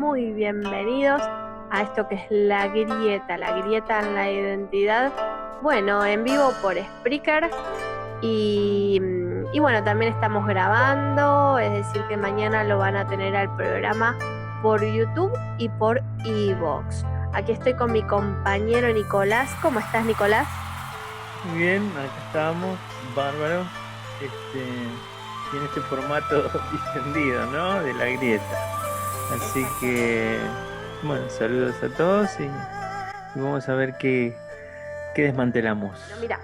muy bienvenidos a esto que es la grieta en la identidad. Bueno, en vivo por Spreaker y bueno, también estamos grabando, es decir que mañana lo van a tener al programa por YouTube y por iVoox. Aquí estoy con mi compañero Nicolás. ¿Cómo estás, Nicolás? Muy bien, acá estamos, bárbaro, y en este formato distendido, ¿no? De la grieta. Así que, bueno, saludos a todos y vamos a ver qué desmantelamos. Bueno, mira,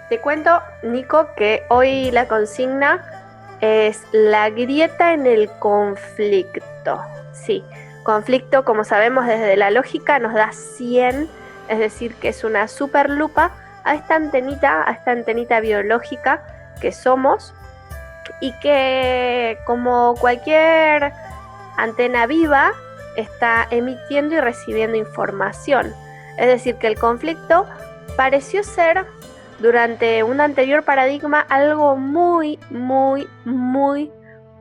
te cuento, Nico, que hoy la consigna es la grieta en el conflicto. Sí, conflicto, como sabemos desde la lógica, nos da 100, es decir, que es una super lupa a esta antenita biológica que somos y que, como cualquier antena viva, está emitiendo y recibiendo información. Es decir, que el conflicto pareció ser, durante un anterior paradigma, algo muy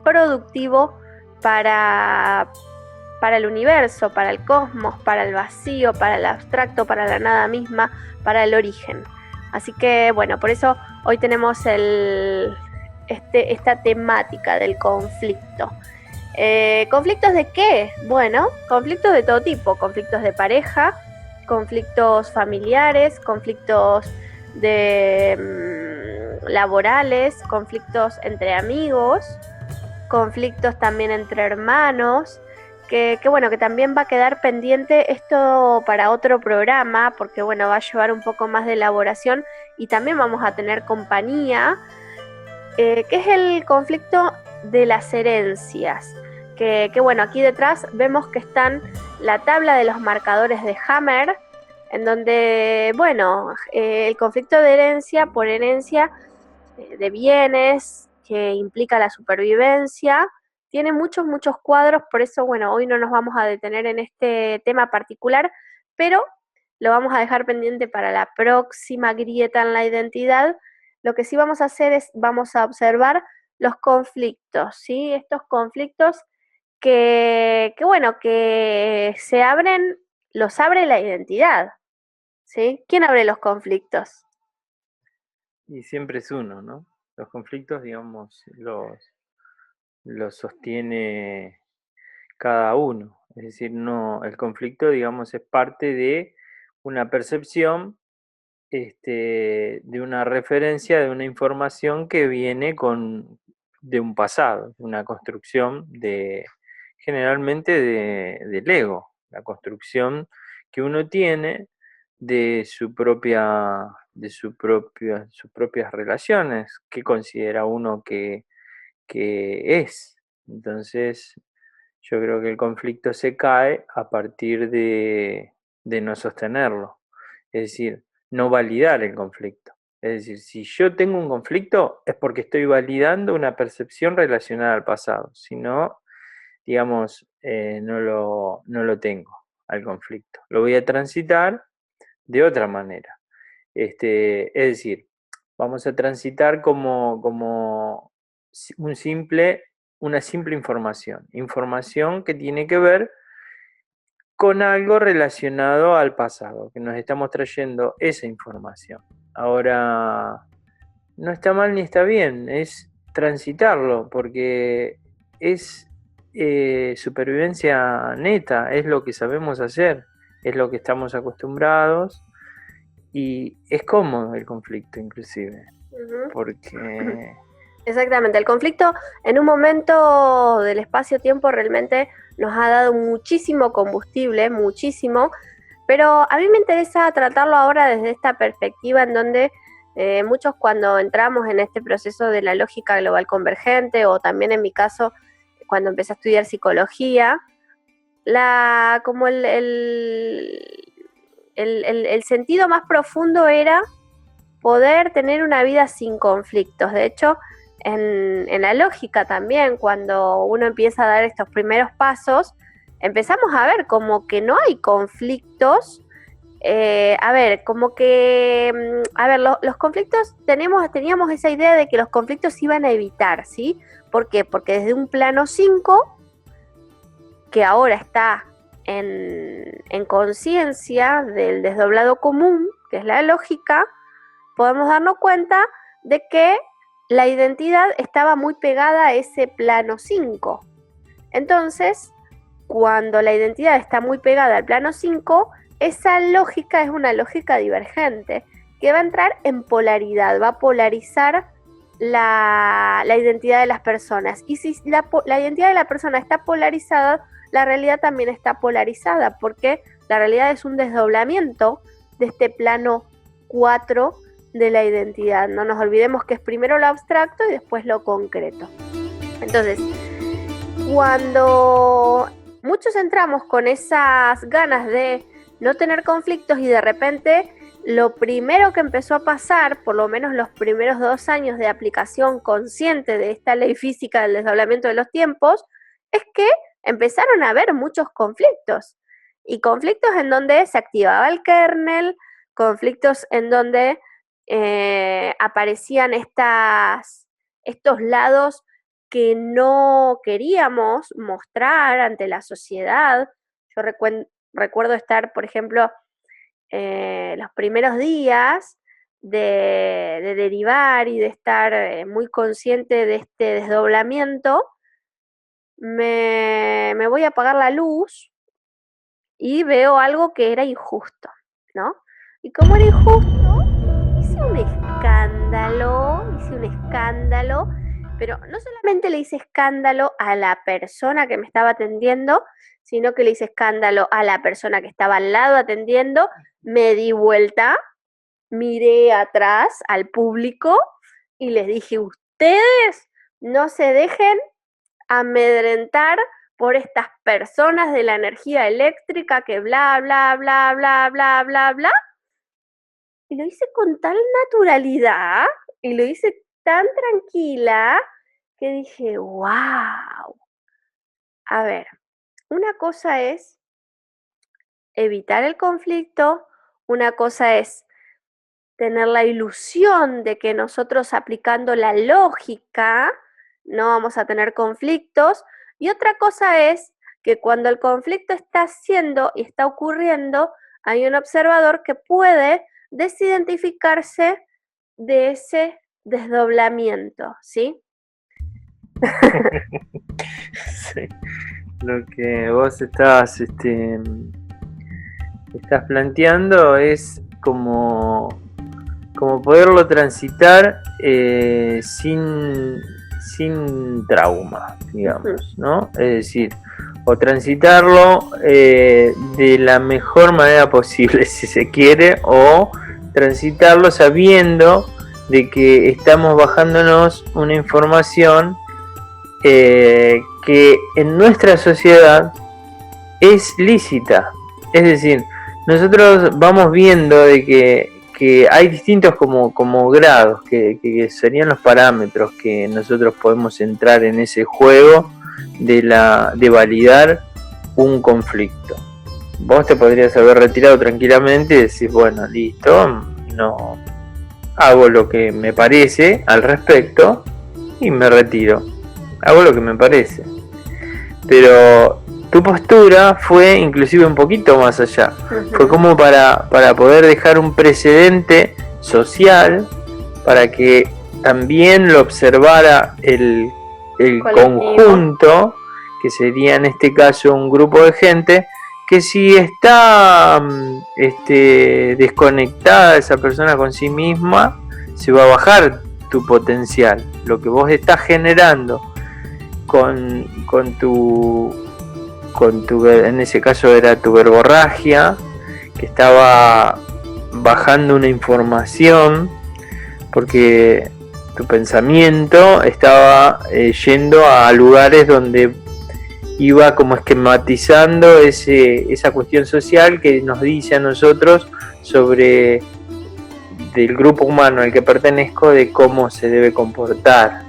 productivo para el universo, para el cosmos, para el vacío, para el abstracto, para la nada misma, para el origen. Así que, bueno, por eso hoy tenemos esta temática del conflicto. ¿Conflictos de qué? Bueno, conflictos de todo tipo, conflictos de pareja, conflictos familiares, conflictos laborales, conflictos entre amigos, conflictos también entre hermanos, que bueno, que también va a quedar pendiente esto para otro programa, porque bueno, va a llevar un poco más de elaboración y también vamos a tener compañía, que es el conflicto de las herencias. Que bueno, aquí detrás vemos que están la tabla de los marcadores de Hammer, en donde, bueno, el conflicto de herencia por herencia de bienes, que implica la supervivencia, tiene muchos cuadros, por eso, bueno, hoy no nos vamos a detener en este tema particular, pero lo vamos a dejar pendiente para la próxima grieta en la identidad. Lo que sí vamos a hacer es, vamos a observar los conflictos, ¿sí? Estos conflictos que bueno, que se abren, los abre la identidad, ¿sí? ¿Quién abre los conflictos? Y siempre es uno, ¿no? Los conflictos, digamos, los sostiene cada uno. Es decir, no, el conflicto, digamos, es parte de una percepción, de una referencia, de una información que viene de un pasado, de una construcción generalmente del ego, la construcción que uno tiene de sus propias relaciones, que considera uno que es. Entonces, yo creo que el conflicto se cae a partir de no sostenerlo, es decir, no validar el conflicto. Es decir, si yo tengo un conflicto es porque estoy validando una percepción relacionada al pasado, si no, digamos, no lo tengo al conflicto. Lo voy a transitar de otra manera. Es decir, vamos a transitar como una simple información que tiene que ver con algo relacionado al pasado, que nos estamos trayendo esa información. Ahora, no está mal ni está bien, es transitarlo, porque es supervivencia neta, es lo que sabemos hacer, es lo que estamos acostumbrados y es cómodo el conflicto inclusive, porque... Exactamente, el conflicto en un momento del espacio-tiempo realmente nos ha dado muchísimo combustible, muchísimo, pero a mí me interesa tratarlo ahora desde esta perspectiva en donde muchos, cuando entramos en este proceso de la lógica global convergente, o también en mi caso cuando empecé a estudiar psicología, como el sentido más profundo era poder tener una vida sin conflictos. De hecho, en la lógica también, cuando uno empieza a dar estos primeros pasos, empezamos a ver como que no hay conflictos. Los conflictos, teníamos esa idea de que los conflictos se iban a evitar, ¿sí? ¿Por qué? Porque desde un plano 5, que ahora está en conciencia del desdoblado común, que es la lógica, podemos darnos cuenta de que la identidad estaba muy pegada a ese plano 5. Entonces, cuando la identidad está muy pegada al plano 5, esa lógica es una lógica divergente, que va a entrar en polaridad, va a polarizar la identidad de las personas. Y si la identidad de la persona está polarizada, la realidad también está polarizada, porque la realidad es un desdoblamiento de este plano 4 de la identidad. No nos olvidemos que es primero lo abstracto y después lo concreto. Entonces, cuando muchos entramos con esas ganas de no tener conflictos y de repente lo primero que empezó a pasar, por lo menos los primeros 2 años de aplicación consciente de esta ley física del desdoblamiento de los tiempos, es que empezaron a haber muchos conflictos. Y conflictos en donde se activaba el kernel, conflictos en donde aparecían estos lados que no queríamos mostrar ante la sociedad. Yo recuerdo estar, por ejemplo, los primeros días de derivar y de estar muy consciente de este desdoblamiento, me voy a apagar la luz y veo algo que era injusto, ¿no? Y como era injusto, hice un escándalo, pero no solamente le hice escándalo a la persona que me estaba atendiendo, sino que le hice escándalo a la persona que estaba al lado atendiendo, me di vuelta, miré atrás al público y les dije, ustedes no se dejen amedrentar por estas personas de la energía eléctrica que bla, bla, bla, bla, bla, bla, bla. Y lo hice con tal naturalidad y lo hice tan tranquila que dije, wow. A ver, una cosa es evitar el conflicto, una cosa es tener la ilusión de que nosotros aplicando la lógica no vamos a tener conflictos, y otra cosa es que cuando el conflicto está haciendo y está ocurriendo, hay un observador que puede desidentificarse de ese desdoblamiento, ¿sí? Sí. Lo que vos estás planteando es como poderlo transitar sin trauma, digamos, ¿no? Es decir, o transitarlo de la mejor manera posible, si se quiere, o transitarlo sabiendo de que estamos bajándonos una información que en nuestra sociedad es lícita. Es decir, nosotros vamos viendo de que hay distintos como grados, que serían los parámetros que nosotros podemos entrar en ese juego de validar un conflicto. Vos te podrías haber retirado tranquilamente y decir, bueno, listo, no hago lo que me parece al respecto y me retiro. Hago lo que me parece. Pero tu postura fue inclusive un poquito más allá. Fue como para poder dejar un precedente social para que también lo observara el conjunto, que sería en este caso un grupo de gente, que si está desconectada esa persona con sí misma, se va a bajar tu potencial. Lo que vos estás generando con tu, en ese caso era tu verborragia, que estaba bajando una información, porque tu pensamiento estaba yendo a lugares donde iba como esquematizando esa cuestión social que nos dice a nosotros sobre del grupo humano al que pertenezco, de cómo se debe comportar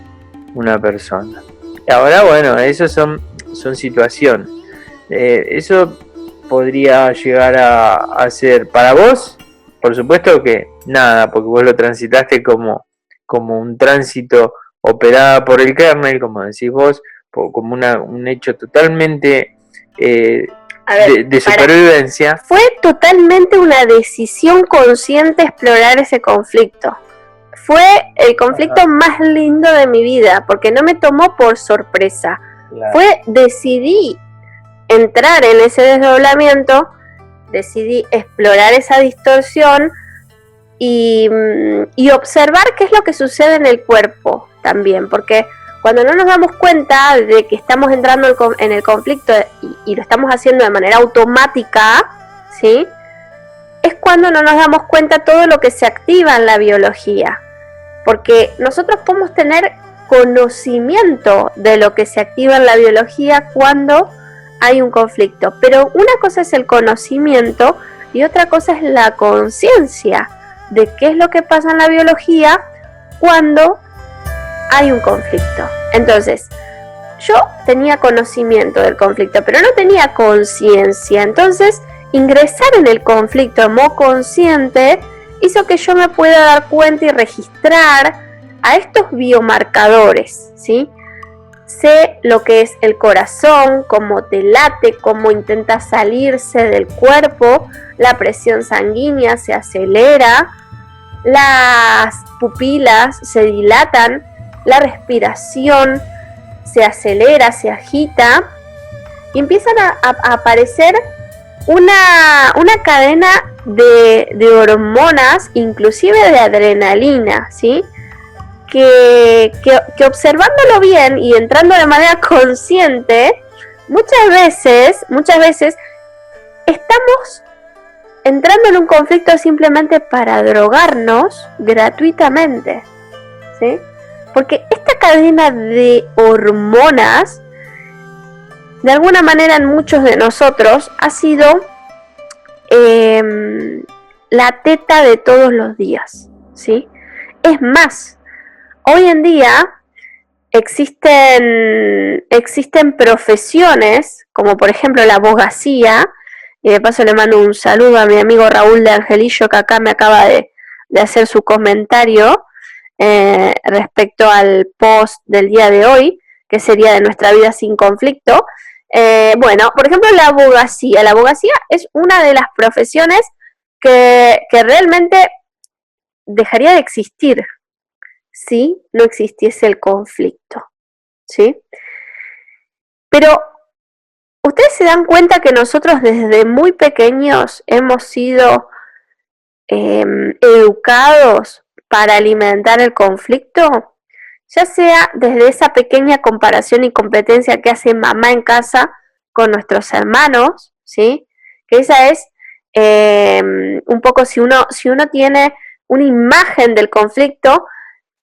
una persona. Y ahora, bueno, eso son situaciones. Eso podría llegar a ser para vos, por supuesto que nada, porque vos lo transitaste como un tránsito operada por el kernel, como decís vos, como un hecho totalmente A ver, de supervivencia. Fue totalmente una decisión consciente explorar ese conflicto. Fue el conflicto más lindo de mi vida, porque no me tomó por sorpresa. Claro. Decidí entrar en ese desdoblamiento, decidí explorar esa distorsión y observar qué es lo que sucede en el cuerpo también, porque cuando no nos damos cuenta de que estamos entrando en el conflicto y lo estamos haciendo de manera automática, ¿sí? Es cuando no nos damos cuenta todo lo que se activa en la biología. Porque nosotros podemos tener conocimiento de lo que se activa en la biología cuando hay un conflicto. Pero una cosa es el conocimiento y otra cosa es la conciencia de qué es lo que pasa en la biología cuando hay un conflicto. Entonces, yo tenía conocimiento del conflicto, pero no tenía conciencia. Entonces, ingresar en el conflicto de modo consciente hizo que yo me pueda dar cuenta y registrar a estos biomarcadores, ¿sí? Sé lo que es el corazón, cómo te late, cómo intenta salirse del cuerpo, la presión sanguínea se acelera, las pupilas se dilatan, la respiración se acelera, se agita y empiezan a aparecer una cadena de hormonas, inclusive de adrenalina, ¿sí? Que observándolo bien y entrando de manera consciente, muchas veces estamos entrando en un conflicto simplemente para drogarnos gratuitamente, ¿sí? Porque esta cadena de hormonas, de alguna manera en muchos de nosotros, ha sido la teta de todos los días, ¿sí? Es más, hoy en día existen profesiones, como por ejemplo la abogacía, y de paso le mando un saludo a mi amigo Raúl de Angelillo, que acá me acaba de hacer su comentario respecto al post del día de hoy, que sería de nuestra vida sin conflicto. Bueno, por ejemplo, la abogacía es una de las profesiones que realmente dejaría de existir si no existiese el conflicto, ¿sí? Pero ustedes se dan cuenta que nosotros desde muy pequeños hemos sido educados para alimentar el conflicto, ya sea desde esa pequeña comparación y competencia que hace mamá en casa con nuestros hermanos, ¿sí? Que esa es un poco, si uno tiene una imagen del conflicto,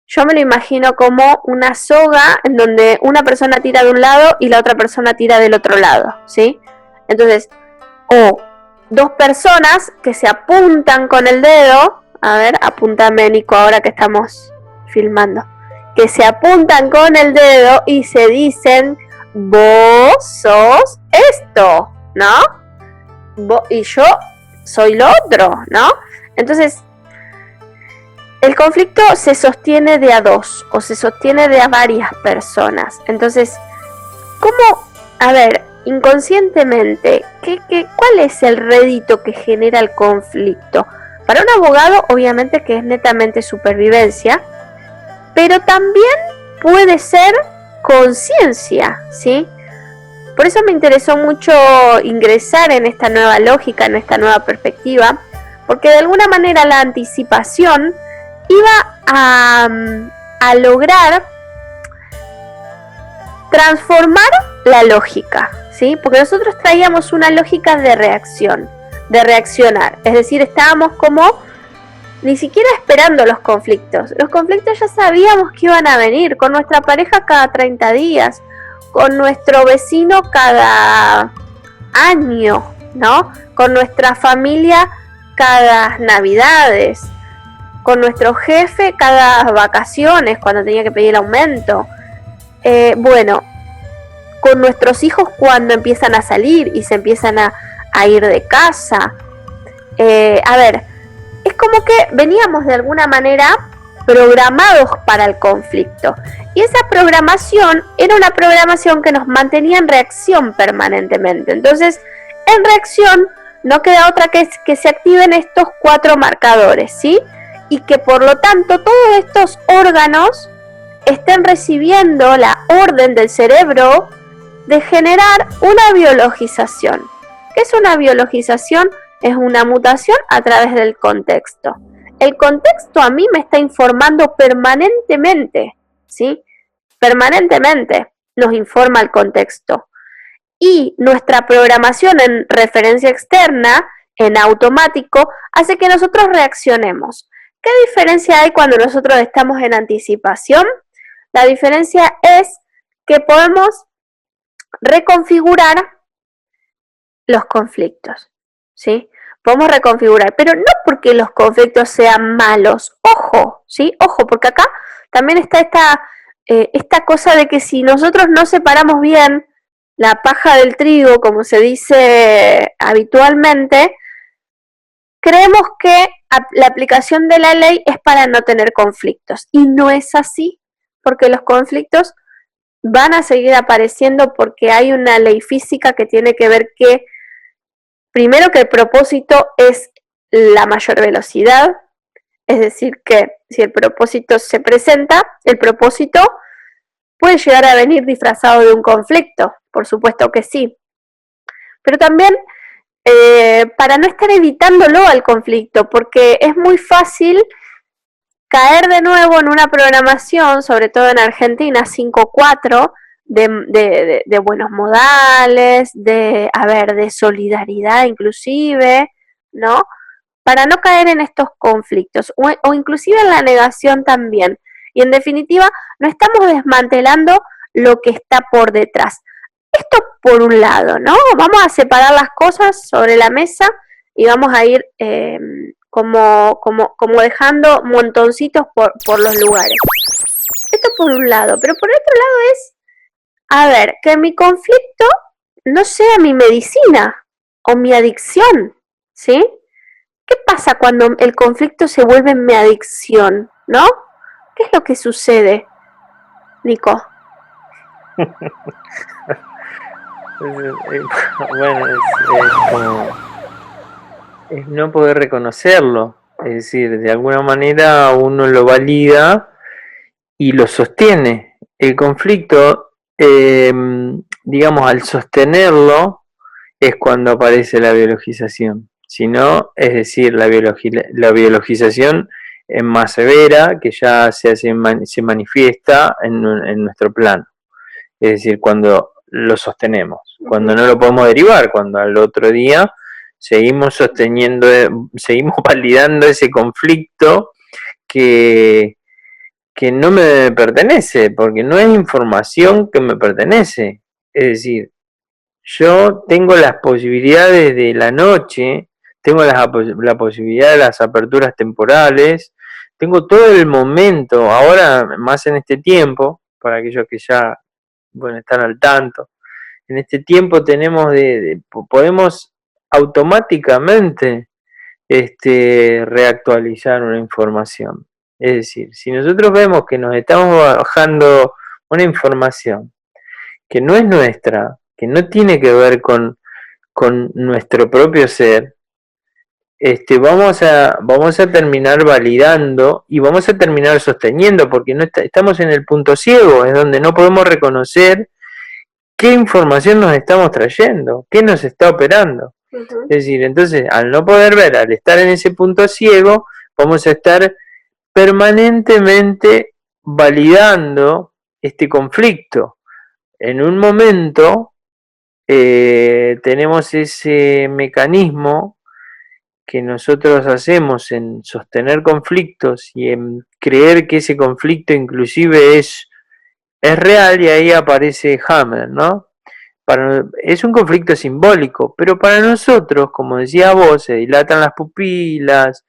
yo me lo imagino como una soga en donde una persona tira de un lado y la otra persona tira del otro lado, ¿sí? Entonces, o dos personas que se apuntan con el dedo, a ver, apúntame Nico ahora que estamos filmando, que se apuntan con el dedo y se dicen, vos sos esto, ¿no? Y yo soy lo otro, ¿no? Entonces, el conflicto se sostiene de a dos o se sostiene de a varias personas. Entonces, ¿cómo? A ver, inconscientemente, ¿cuál es el rédito que genera el conflicto? Para un abogado, obviamente que es netamente supervivencia, pero también puede ser conciencia, ¿sí? Por eso me interesó mucho ingresar en esta nueva lógica, en esta nueva perspectiva, porque de alguna manera la anticipación iba a lograr transformar la lógica, ¿sí? Porque nosotros traíamos una lógica de reacción, de reaccionar, es decir, estábamos como ni siquiera esperando los conflictos ya sabíamos que iban a venir, con nuestra pareja cada 30 días, con nuestro vecino cada año, ¿no? Con nuestra familia cada navidades, con nuestro jefe cada vacaciones, cuando tenía que pedir el aumento. Bueno, con nuestros hijos cuando empiezan a salir y se empiezan a ir de casa. A ver, es como que veníamos de alguna manera programados para el conflicto. Y esa programación era una programación que nos mantenía en reacción permanentemente. Entonces, en reacción no queda otra que se activen estos 4 marcadores, ¿sí? Y que por lo tanto todos estos órganos estén recibiendo la orden del cerebro de generar una biologización. ¿Qué es una biologización? Es una mutación a través del contexto. El contexto a mí me está informando permanentemente, ¿sí? Permanentemente nos informa el contexto. Y nuestra programación en referencia externa, en automático, hace que nosotros reaccionemos. ¿Qué diferencia hay cuando nosotros estamos en anticipación? La diferencia es que podemos reconfigurar los conflictos, ¿sí? Podemos reconfigurar, pero no porque los conflictos sean malos. Ojo, ¿sí? Ojo, porque acá también está esta cosa de que si nosotros no separamos bien la paja del trigo, como se dice habitualmente, creemos que la aplicación de la ley es para no tener conflictos. Y no es así, porque los conflictos van a seguir apareciendo porque hay una ley física que tiene que ver que, primero, que el propósito es la mayor velocidad, es decir, que si el propósito se presenta, el propósito puede llegar a venir disfrazado de un conflicto, por supuesto que sí. Pero también para no estar evitándolo al conflicto, porque es muy fácil caer de nuevo en una programación, sobre todo en Argentina, 5-4, de buenos modales, de solidaridad inclusive, ¿no? Para no caer en estos conflictos, o inclusive en la negación también. Y en definitiva, no estamos desmantelando lo que está por detrás. Esto por un lado, ¿no? Vamos a separar las cosas sobre la mesa y vamos a ir como dejando montoncitos por los lugares. Esto por un lado, pero por otro lado es, a ver, que mi conflicto no sea mi medicina o mi adicción, ¿sí? ¿Qué pasa cuando el conflicto se vuelve mi adicción, ¿no? ¿Qué es lo que sucede, Nico? Bueno, es no poder reconocerlo, es decir, de alguna manera uno lo valida y lo sostiene. El conflicto, digamos, al sostenerlo es cuando aparece la biologización. Si no, es decir, la biologización es más severa, que ya se manifiesta en nuestro plano. Es decir, cuando lo sostenemos, cuando no lo podemos derivar, cuando al otro día seguimos sosteniendo, seguimos validando ese conflicto que no me pertenece, porque no es información que me pertenece. Es decir, yo tengo las posibilidades de la noche, tengo la posibilidad de las aperturas temporales, tengo todo el momento, ahora más en este tiempo, para aquellos que ya están al tanto, en este tiempo podemos automáticamente reactualizar una información. Es decir, si nosotros vemos que nos estamos bajando una información que no es nuestra, que no tiene que ver con nuestro propio ser, vamos a terminar validando y vamos a terminar sosteniendo, porque estamos en el punto ciego, es donde no podemos reconocer qué información nos estamos trayendo, qué nos está operando. Uh-huh. Es decir, entonces, al no poder ver, al estar en ese punto ciego, vamos a estar permanentemente validando este conflicto. En un momento tenemos ese mecanismo que nosotros hacemos en sostener conflictos y en creer que ese conflicto inclusive es real, y ahí aparece Hammer, ¿no? Es un conflicto simbólico, pero para nosotros, como decía vos, se dilatan las pupilas,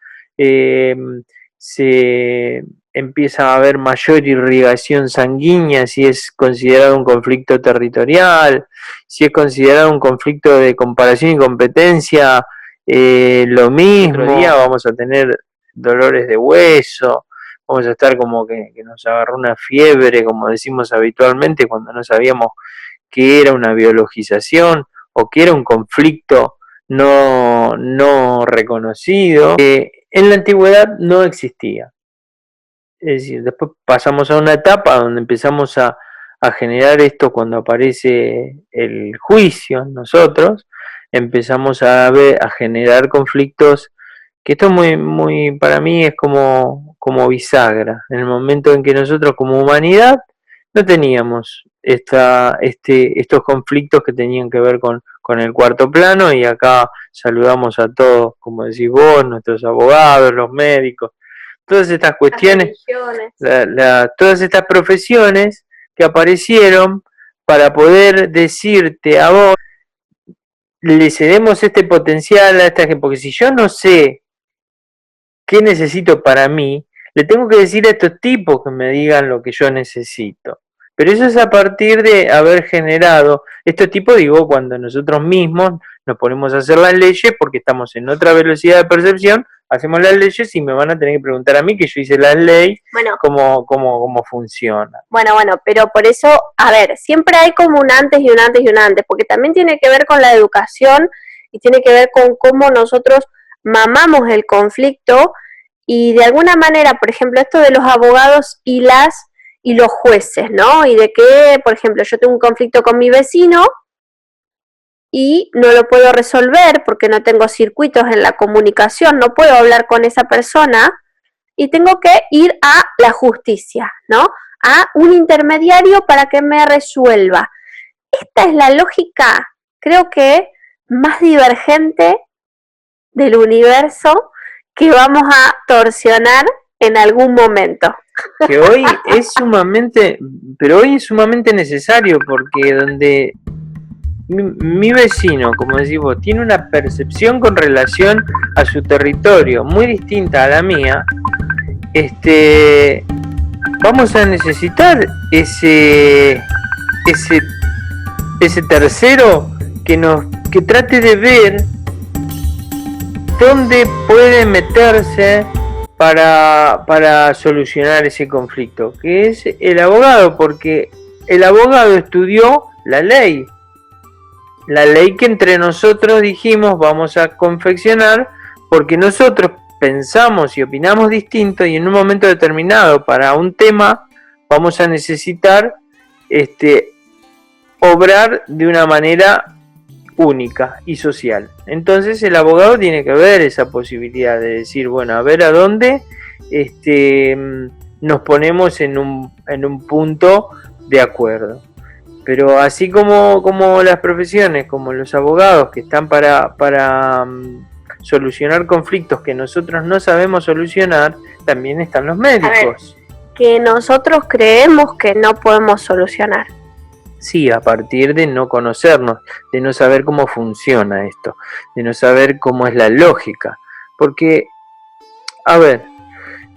se empieza a haber mayor irrigación sanguínea si es considerado un conflicto territorial, si es considerado un conflicto de comparación y competencia, lo mismo. Otro día vamos a tener dolores de hueso, vamos a estar como que nos agarró una fiebre, como decimos habitualmente, cuando no sabíamos qué era una biologización o qué era un conflicto no reconocido, que en la antigüedad no existía. Es decir, después pasamos a una etapa donde empezamos a generar esto cuando aparece el juicio en nosotros, empezamos a generar conflictos, que esto muy, para mí es como bisagra, en el momento en que nosotros como humanidad no teníamos estos conflictos que tenían que ver con el cuarto plano, y acá saludamos a todos, como decís vos, nuestros abogados, los médicos, todas estas cuestiones, todas estas profesiones que aparecieron para poder decirte a vos, le cedemos este potencial a esta gente, porque si yo no sé qué necesito para mí, le tengo que decir a estos tipos que me digan lo que yo necesito. Pero eso es a partir de haber generado estos tipos, digo, cuando nosotros mismos nos ponemos a hacer las leyes, porque estamos en otra velocidad de percepción, hacemos las leyes y me van a tener que preguntar a mí, que yo hice la ley, bueno, cómo funciona. Bueno, pero por eso, a ver, siempre hay como un antes y un antes y un antes, porque también tiene que ver con la educación y tiene que ver con cómo nosotros mamamos el conflicto, y de alguna manera, por ejemplo, esto de los abogados y los jueces, ¿no? Y de que, por ejemplo, yo tengo un conflicto con mi vecino y no lo puedo resolver porque no tengo circuitos en la comunicación, no puedo hablar con esa persona y tengo que ir a la justicia, ¿no? A un intermediario para que me resuelva. Esta es la lógica, creo que más divergente del universo, que vamos a torsionar en algún momento. Que hoy es sumamente, pero hoy es sumamente necesario, porque donde mi vecino, como decís vos, tiene una percepción con relación a su territorio muy distinta a la mía, vamos a necesitar ese tercero que trate de ver dónde puede meterse para solucionar ese conflicto, que es el abogado, porque el abogado estudió la ley que entre nosotros dijimos vamos a confeccionar, porque nosotros pensamos y opinamos distinto, y en un momento determinado para un tema vamos a necesitar obrar de una manera única y social. Entonces el abogado tiene que ver esa posibilidad de decir, bueno, a ver a dónde nos ponemos en un punto de acuerdo. Pero así como las profesiones, como los abogados que están para solucionar conflictos que nosotros no sabemos solucionar, también están los médicos. A ver, que nosotros creemos que no podemos solucionar. Sí, a partir de no conocernos, de no saber cómo funciona esto, de no saber cómo es la lógica. Porque, a ver,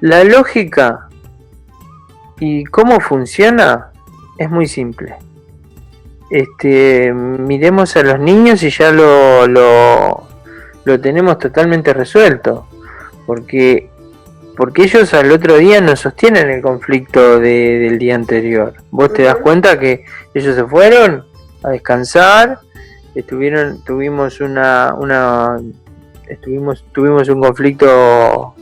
la lógica y cómo funciona es muy simple. Miremos a los niños y ya lo tenemos totalmente resuelto, porque ellos al otro día no sostienen el conflicto del día anterior. Vos te das cuenta que ellos se fueron a descansar, tuvimos un conflicto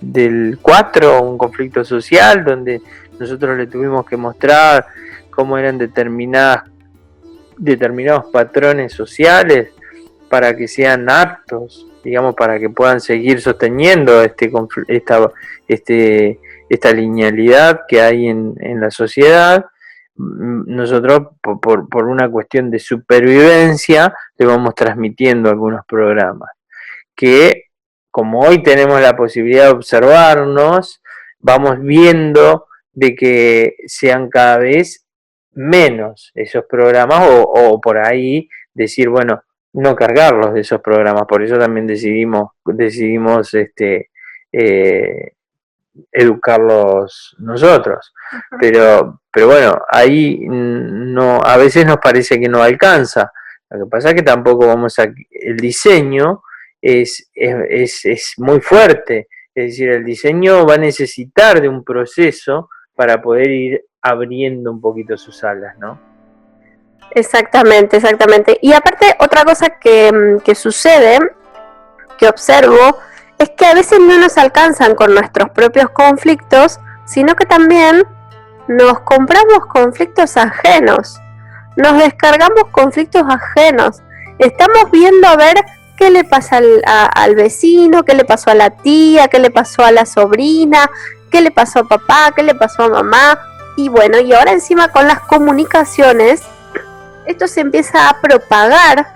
del 4, un conflicto social, donde nosotros le tuvimos que mostrar cómo eran determinados patrones sociales para que sean aptos, digamos, para que puedan seguir sosteniendo esta linealidad que hay en la sociedad. Nosotros, por una cuestión de supervivencia, le vamos transmitiendo algunos programas que, como hoy tenemos la posibilidad de observarnos, vamos viendo de que sean cada vez menos esos programas, o por ahí decir, bueno, no cargarlos de esos programas. Por eso también decidimos educarlos nosotros. Pero bueno, ahí no, a veces nos parece que no alcanza. Lo que pasa es que tampoco el diseño es muy fuerte, Es decir, el diseño va a necesitar de un proceso para poder ir abriendo un poquito sus alas, ¿no? Exactamente, exactamente. Y aparte, otra cosa que sucede, que observo, es que a veces no nos alcanzan con nuestros propios conflictos, sino que también nos compramos conflictos ajenos, nos descargamos conflictos ajenos. Estamos viendo a ver qué le pasa al vecino, qué le pasó a la tía, qué le pasó a la sobrina, qué le pasó a papá, qué le pasó a mamá. Y bueno, y ahora encima con las comunicaciones, esto se empieza a propagar,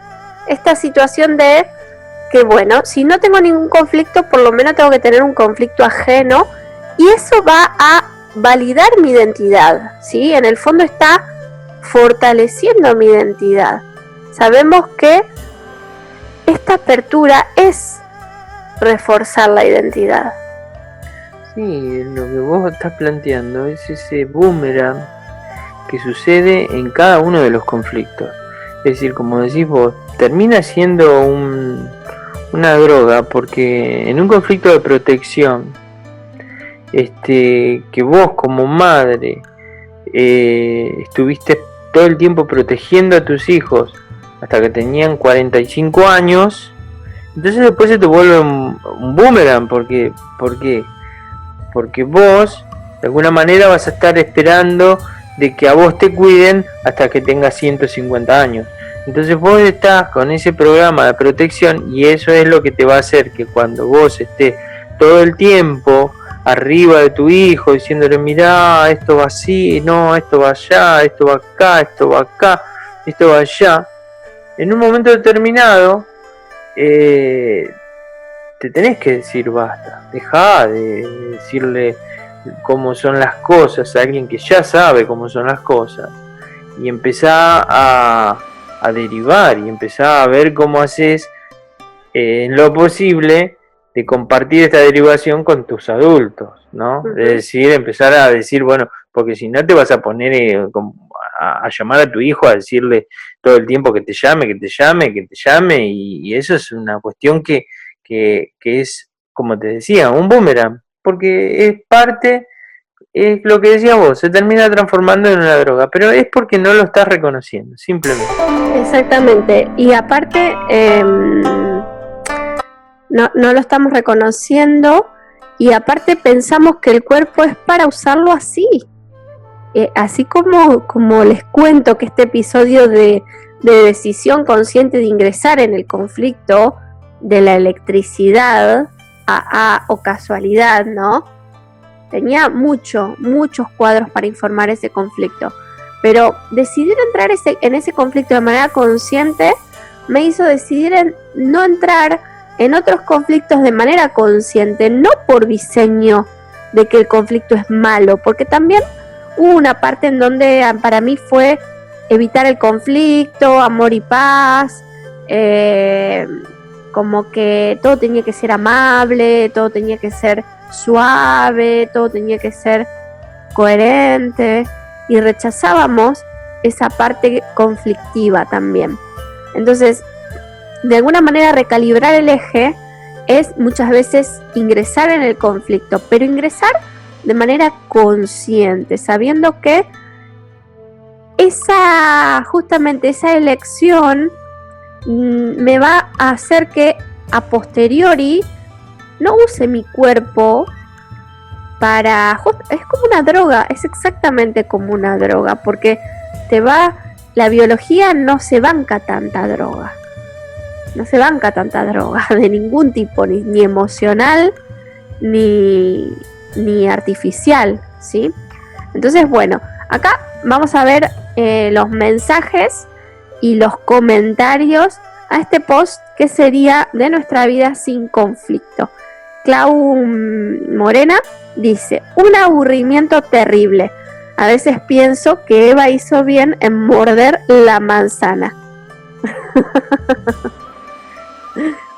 esta situación de que bueno, si no tengo ningún conflicto, por lo menos tengo que tener un conflicto ajeno, y eso va a validar mi identidad, ¿sí? En el fondo está fortaleciendo mi identidad. Sabemos que esta apertura es reforzar la identidad. Sí, lo que vos estás planteando es ese boomerang que sucede en cada uno de los conflictos. Es decir, como decís vos, termina siendo una droga, porque en un conflicto de protección, que vos como madre estuviste todo el tiempo protegiendo a tus hijos hasta que tenían 45 años, entonces después se te vuelve un boomerang, porque vos de alguna manera vas a estar esperando de que a vos te cuiden hasta que tengas 150 años. Entonces vos estás con ese programa de protección, y eso es lo que te va a hacer que cuando vos estés todo el tiempo arriba de tu hijo diciéndole, mirá, esto va así, no, esto va allá, esto va acá, esto va acá, esto va allá, en un momento determinado te tenés que decir basta, dejá de decirle cómo son las cosas a alguien que ya sabe cómo son las cosas, y empezá a derivar, y empezá a ver cómo haces en lo posible de compartir esta derivación con tus adultos, ¿no? Uh-huh. Es decir, empezar a decir, bueno, porque si no te vas a poner a llamar a tu hijo a decirle todo el tiempo que te llame, y eso es una cuestión que es, como te decía, un boomerang, porque es parte, es lo que decías vos, se termina transformando en una droga, pero es porque no lo estás reconociendo, simplemente. Exactamente, y aparte no lo estamos reconociendo, y aparte pensamos que el cuerpo es para usarlo así. Así como les cuento que este episodio de decisión consciente de ingresar en el conflicto de la electricidad o casualidad, ¿no? Tenía muchos cuadros para informar ese conflicto, pero decidir entrar en ese conflicto de manera consciente me hizo decidir en no entrar en otros conflictos de manera consciente, no por diseño de que el conflicto es malo, porque también hubo una parte en donde para mí fue evitar el conflicto, amor y paz, como que todo tenía que ser amable, todo tenía que ser suave, todo tenía que ser coherente, y rechazábamos esa parte conflictiva también. Entonces, de alguna manera recalibrar el eje es muchas veces ingresar en el conflicto, pero ingresar de manera consciente, sabiendo que justamente esa elección me va a hacer que a posteriori no use mi cuerpo es como una droga, es exactamente como una droga, porque la biología no se banca tanta droga, de ningún tipo, ni emocional, ni artificial, ¿sí? Entonces, bueno, acá vamos a ver los mensajes y los comentarios a este post que sería de nuestra vida sin conflicto. Clau Morena dice: un aburrimiento terrible. A veces pienso que Eva hizo bien en morder la manzana.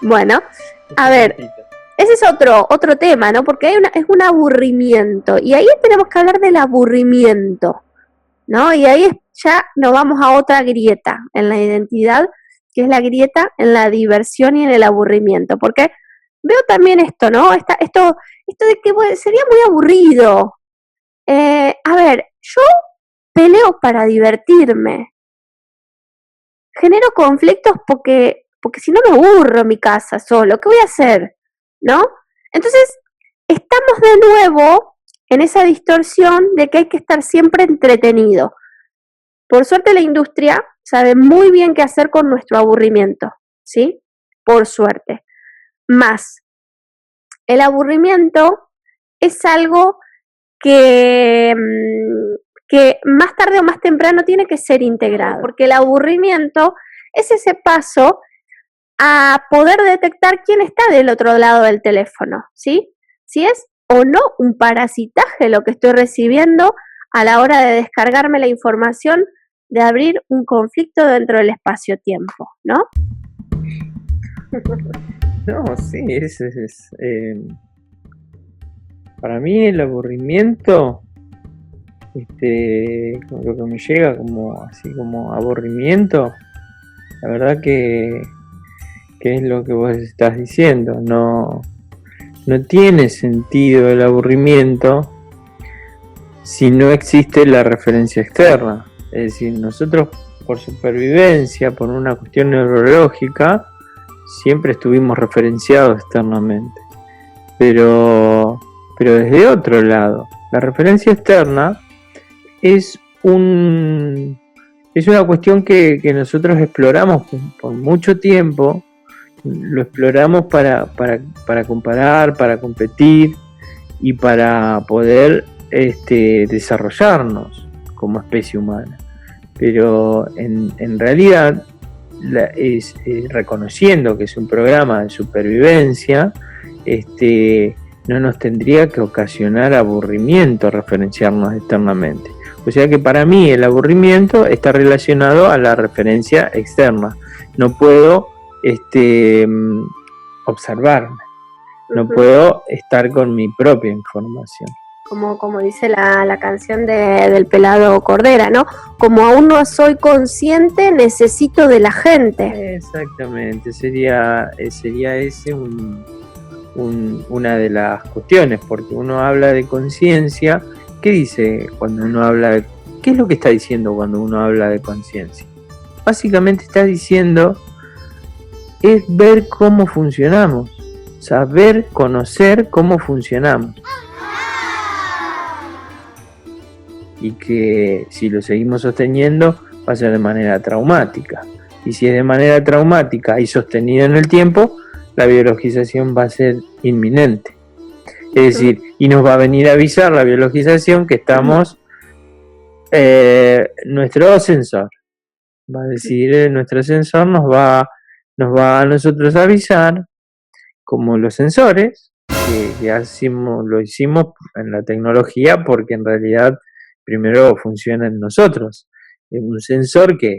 Bueno, a ver, ese es otro tema, ¿no? Porque es un aburrimiento, y ahí tenemos que hablar del aburrimiento, ¿no? Y ahí ya nos vamos a otra grieta en la identidad, que es la grieta en la diversión y en el aburrimiento. ¿Por qué? veo también esto, ¿no? Esto de que sería muy aburrido. A ver, yo peleo para divertirme. Genero conflictos porque si no me aburro en mi casa solo. ¿Qué voy a hacer? ¿No? Entonces, estamos de nuevo en esa distorsión de que hay que estar siempre entretenido. Por suerte la industria sabe muy bien qué hacer con nuestro aburrimiento, ¿sí? Por suerte. Más, el aburrimiento es algo que más tarde o más temprano tiene que ser integrado, porque el aburrimiento es ese paso a poder detectar quién está del otro lado del teléfono, ¿sí? Si es o no un parasitaje lo que estoy recibiendo a la hora de descargarme la información, de abrir un conflicto dentro del espacio-tiempo, ¿no? No, sí, para mí el aburrimiento, lo que me llega así como aburrimiento, la verdad que es lo que vos estás diciendo, no tiene sentido el aburrimiento si no existe la referencia externa. Es decir, nosotros por supervivencia, por una cuestión neurológica, siempre estuvimos referenciados externamente. Pero desde otro lado, la referencia externa es una cuestión que nosotros exploramos por mucho tiempo. Lo exploramos para comparar, para competir y para poder desarrollarnos como especie humana. Pero en realidad reconociendo que es un programa de supervivencia, no nos tendría que ocasionar aburrimiento referenciarnos externamente. O sea que para mí el aburrimiento está relacionado a la referencia externa. No puedo observarme, no puedo estar con mi propia información. Como dice la canción del Pelado Cordera, ¿no? Como aún no soy consciente, necesito de la gente. Exactamente, sería ese una de las cuestiones, porque uno habla de conciencia. ¿Qué dice cuando uno habla de... ¿Qué es lo que está diciendo cuando uno habla de conciencia? Básicamente está diciendo es ver cómo funcionamos, saber, conocer cómo funcionamos. Y que si lo seguimos sosteniendo va a ser de manera traumática. Y si es de manera traumática y sostenida en el tiempo, la biologización va a ser inminente. Es decir, y nos va a venir a avisar la biologización que estamos, nuestro sensor, va a decir, nuestro sensor nos va a nosotros avisar, como los sensores, que lo hicimos en la tecnología porque en realidad primero funciona en nosotros. Un sensor que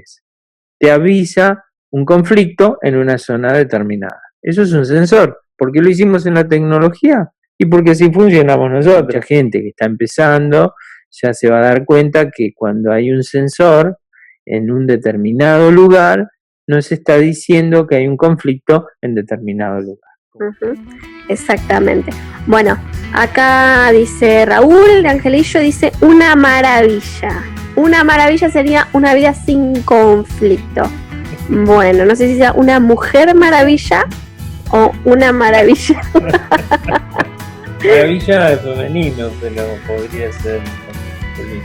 te avisa un conflicto en una zona determinada. Eso es un sensor. ¿Por qué lo hicimos en la tecnología? Y porque así funcionamos nosotros. Mucha gente que está empezando ya se va a dar cuenta que cuando hay un sensor en un determinado lugar, no se está diciendo que hay un conflicto en determinado lugar. Exactamente. Bueno, acá dice Raúl de Angelillo, dice una maravilla. Una maravilla sería una vida sin conflicto. Bueno, no sé si sea una mujer maravilla o una maravilla. Maravilla de femenino, pero podría ser masculino.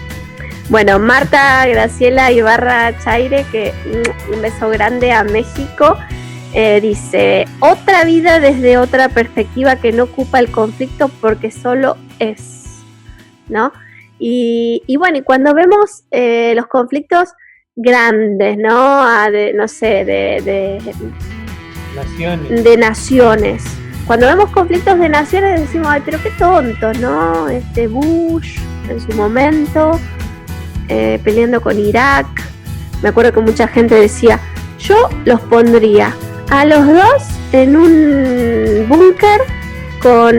Bueno, Marta Graciela Ibarra Chaire, que un beso grande a México. Dice, otra vida desde otra perspectiva que no ocupa el conflicto porque solo es, ¿no? Y bueno, y cuando vemos los conflictos grandes, ¿no? De naciones. Cuando vemos conflictos de naciones decimos, ay, pero qué tonto, ¿no? Bush en su momento, peleando con Irak. Me acuerdo que mucha gente decía, yo los pondría a los dos en un búnker con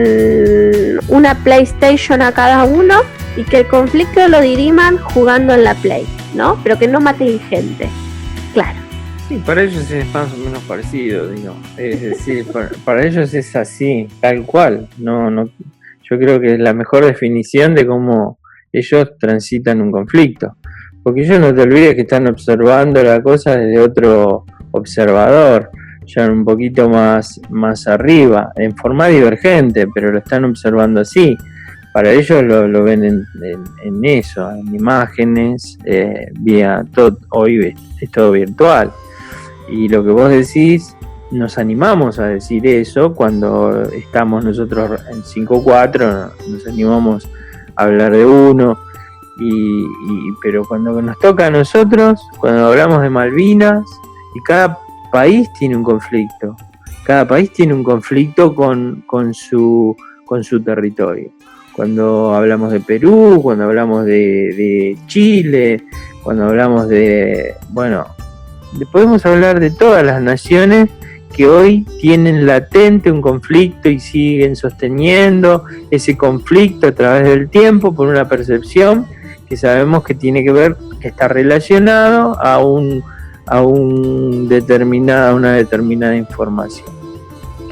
una PlayStation a cada uno y que el conflicto lo diriman jugando en la Play, ¿no? Pero que no maten gente. Claro. Sí, para ellos es más o menos parecido, digo. Es decir, para ellos es así, tal cual. No, yo creo que es la mejor definición de cómo ellos transitan un conflicto. Porque ellos, no te olvides que están observando la cosa desde otro observador, ya un poquito más arriba, en forma divergente, pero lo están observando así. Para ellos lo ven en eso, en imágenes, vía todo, hoy es todo virtual. Y lo que vos decís, nos animamos a decir eso cuando estamos nosotros en 5-4, nos animamos a hablar de uno, pero cuando nos toca a nosotros, cuando hablamos de Malvinas, y cada país tiene un conflicto, con su territorio. Cuando hablamos de Perú, cuando hablamos de Chile, cuando hablamos podemos hablar de todas las naciones que hoy tienen latente un conflicto y siguen sosteniendo ese conflicto a través del tiempo por una percepción que sabemos que tiene que ver, que está relacionado a una determinada información.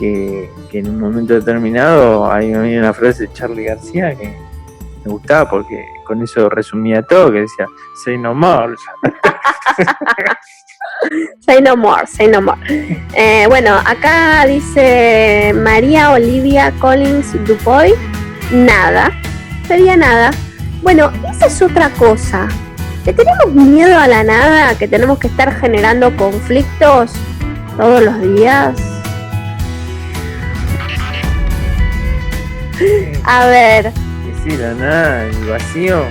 Que en un momento determinado hay una frase de Charly García que me gustaba porque con eso resumía todo, que decía, say no more. Say no more, say no more. Bueno, acá dice María Olivia Collins Dupoy, nada, sería nada. Bueno, esa es otra cosa. ¿Le tenemos miedo a la nada? ¿Que tenemos que estar generando conflictos todos los días? A ver. Sí, la nada, el vacío,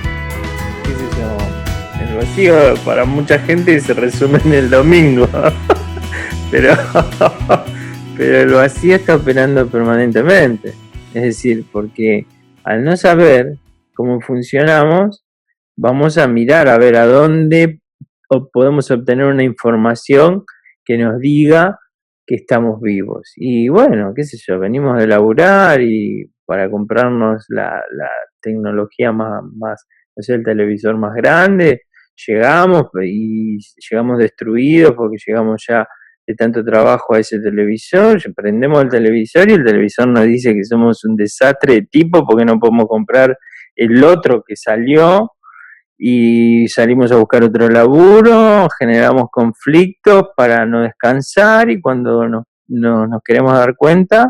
qué sé yo, el vacío para mucha gente se resume en el domingo, pero el vacío está operando permanentemente, es decir, porque al no saber cómo funcionamos, vamos a mirar a ver a dónde podemos obtener una información que nos diga que estamos vivos. Y bueno, qué sé yo, venimos de laburar y para comprarnos la tecnología más, no sé, el televisor más grande, llegamos destruidos porque llegamos ya de tanto trabajo a ese televisor, prendemos el televisor y el televisor nos dice que somos un desastre de tipo porque no podemos comprar el otro que salió y salimos a buscar otro laburo, generamos conflictos para no descansar y cuando nos queremos dar cuenta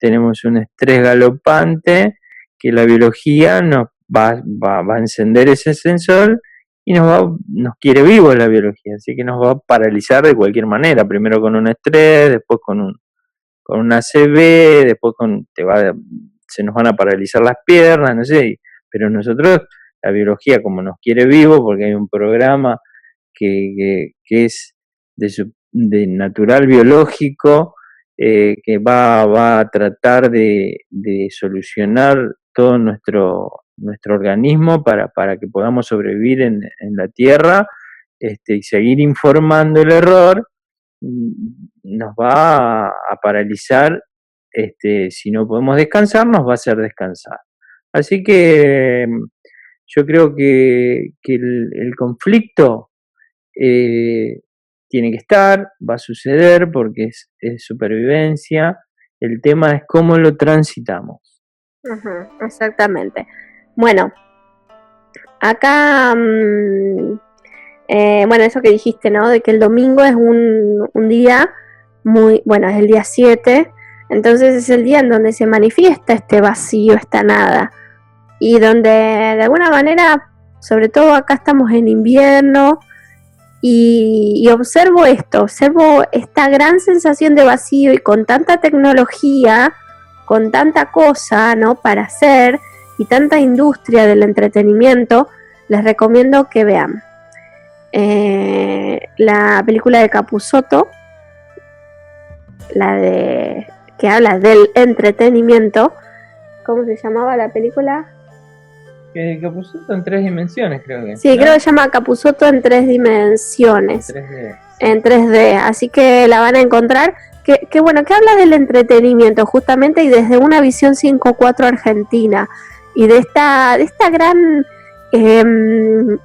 tenemos un estrés galopante que la biología nos va a encender ese sensor y nos quiere vivos la biología, así que nos va a paralizar de cualquier manera, primero con un estrés, después con una ACV, después se nos van a paralizar las piernas, no sé, pero nosotros, la biología como nos quiere vivos, porque hay un programa que es de natural biológico, que va a tratar de solucionar todo nuestro organismo para que podamos sobrevivir en la Tierra, y seguir informando el error, nos va a paralizar, si no podemos descansar, nos va a hacer descansar. Así que yo creo que el conflicto tiene que estar, va a suceder porque es supervivencia. El tema es cómo lo transitamos. Exactamente. Bueno, acá, bueno, eso que dijiste, ¿no? De que el domingo es un día muy, bueno, es el día 7, entonces es el día en donde se manifiesta este vacío, esta nada, y donde de alguna manera, sobre todo acá estamos en invierno, y observo esta gran sensación de vacío y con tanta tecnología, con tanta cosa, ¿no?, para hacer y tanta industria del entretenimiento, les recomiendo que vean la película de Capusotto, que habla del entretenimiento. ¿Cómo se llamaba la película? Capusotto en 3 dimensiones, creo que. Sí, ¿no? Creo que se llama Capusotto en 3 dimensiones. 3D. En 3D, así que la van a encontrar. Que bueno, que habla del entretenimiento justamente y desde una visión 5-4 argentina y de esta gran